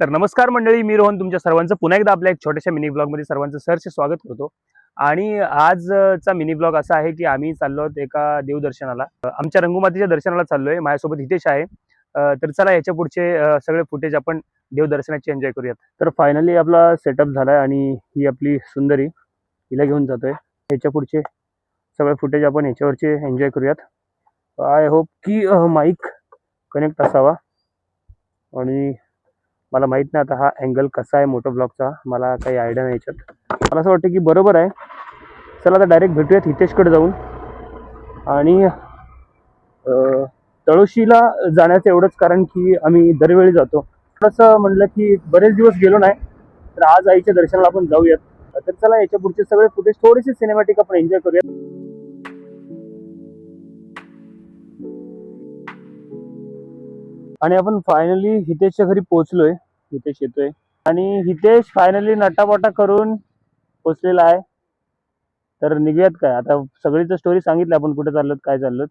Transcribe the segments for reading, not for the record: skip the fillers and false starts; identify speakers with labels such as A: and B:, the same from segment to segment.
A: तर नमस्कार मंडळी, मी रोहन तुमच्या सर्वांचं पुन्हा एकदा आपल्या एक छोट्याशा मिनी ब्लॉगमध्ये सर्वांचं सहर्ष स्वागत करतो। आणि आजचा मिनी ब्लॉग असा आहे की आम्ही चाललो आहोत एका देवदर्शनाला, आमच्या रंगमातीच्या दर्शनाला चाललोय। माझ्यासोबत हितेश आहे। तर चला याच्या पुढचे सगळे फुटेज आपण देवदर्शनाची एन्जॉय करूयात। तर फायनली आपला सेटअप झालाय आणि ही आपली सुंदरी, हिला घेऊन जातोय। याच्या पुढचे सगळे फुटेज आपण याच्यावरचे एन्जॉय करूयात। आय होप की माईक कनेक्ट असावा। आणि मला माहित नाही आता हा अँगल कसा आहे मोटो ब्लॉगचा, मला काही आयडिया नाही याच्यात। मला असं वाटतं की बरोबर आहे। चला आता डायरेक्ट भेटूयात हितेशकडे जाऊन। आणि तळोशीला जाण्याचं एवढंच कारण की आम्ही दरवेळी जातो। थोडंसं म्हणलं की बरेच दिवस गेलो नाही, तर आज आईच्या दर्शनाला आपण जाऊयात। तर चला याच्या पुढचे सगळे फुटेज थोडेसे सिनेमॅटिक आपण एन्जॉय करूयात। आणि आपण फायनली हितेशच्या घरी पोहोचलोय। हितेश येतोय आणि हितेश फायनली नटापटा करून पोहोचलेला आहे। तर निघूयात काय आता, सगळीच स्टोरी सांगितली आपण, कुठे चाललोत काय चाललोत।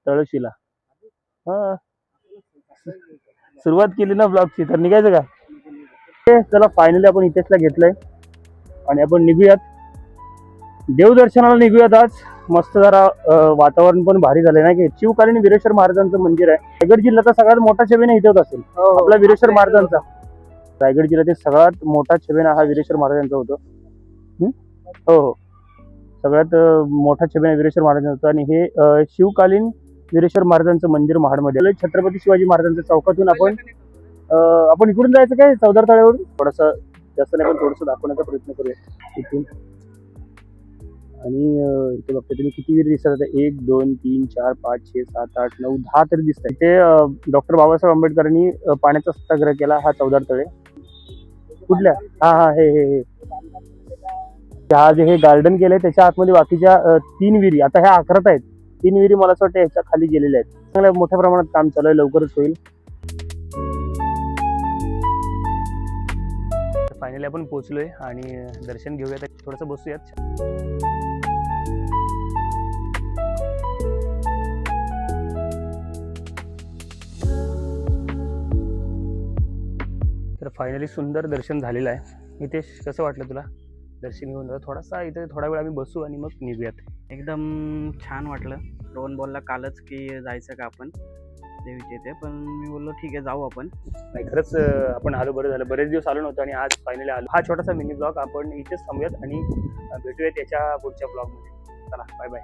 A: तळोशीला हा सुरुवात केली ना ब्लॉगची, तर निघायचं काय। चला फायनली आपण हितेशला घेतलंय आणि आपण निघूयात देवदर्शनाला निघूयात आज। मस्त जरा वातावरण पण भारी झालंय ना की शिवकालीन वीरेश्वर महाराजांचं मंदिर आहे। रायगड जिल्ह्याचा सगळ्यात मोठा छबिना इथे होत असेल आपला वीरेश्वर महाराजांचा। रायगड जिल्ह्यातील सगळ्यात मोठा छबिना हा वीरेश्वर महाराजांचा होतो। हो हो, सगळ्यात मोठा छबिना वीरेश्वर महाराजांचा होता। आणि हे शिवकालीन वीरेश्वर महाराजांचं मंदिर महाडमध्ये। छत्रपती शिवाजी महाराजांच्या चौकातून आपण इकडून जायचं काय चौदार तळ्यावरून, थोडंसं जास्त नाही पण थोडंसं दाखवण्याचा प्रयत्न करूया इथून। आणि इथे बघता तुम्ही किती विहीर दिसतात, 1 2 3 4 5 6 7 8 9 10 तरी दिसतात। इथे डॉक्टर बाबासाहेब आंबेडकरांनी पाण्याचा सत्याग्रह केला, हा चौदार तळे कुठल्या, हा हे जे हे गार्डन केलंय त्याच्या आतमध्ये बाकीच्या 3 विहिरी, आता ह्या 11 आहेत। 3 विहिरी मला असं वाटतं ह्याच्या खाली गेलेल्या आहेत। चांगल्या मोठ्या प्रमाणात काम चालू आहे, लवकरच होईल। फायनली आपण पोहोचलोय आणि दर्शन घेऊयात, थोडंसं बसूयात। तर फायनली सुंदर दर्शन झालेलं आहे। हितेश कसं वाटलं तुला दर्शन घेऊन? थोडासा इथे थोडा वेळ आम्ही बसू आणि मग निघूयात।
B: एकदम छान वाटलं। रोहन बोलला कालच की जायचं का आपण देवीच्या इथे, पण मी बोललो ठीक आहे जाऊ आपण।
A: नाही खरंच आपण आलो, बरं झालं, बरेच दिवस आलो नव्हतो आणि आज फायनली आलो। हा छोटासा मिनी ब्लॉग आपण इथेच थांबूयात आणि भेटूयात याच्या पुढच्या ब्लॉगमध्ये। चला बाय बाय।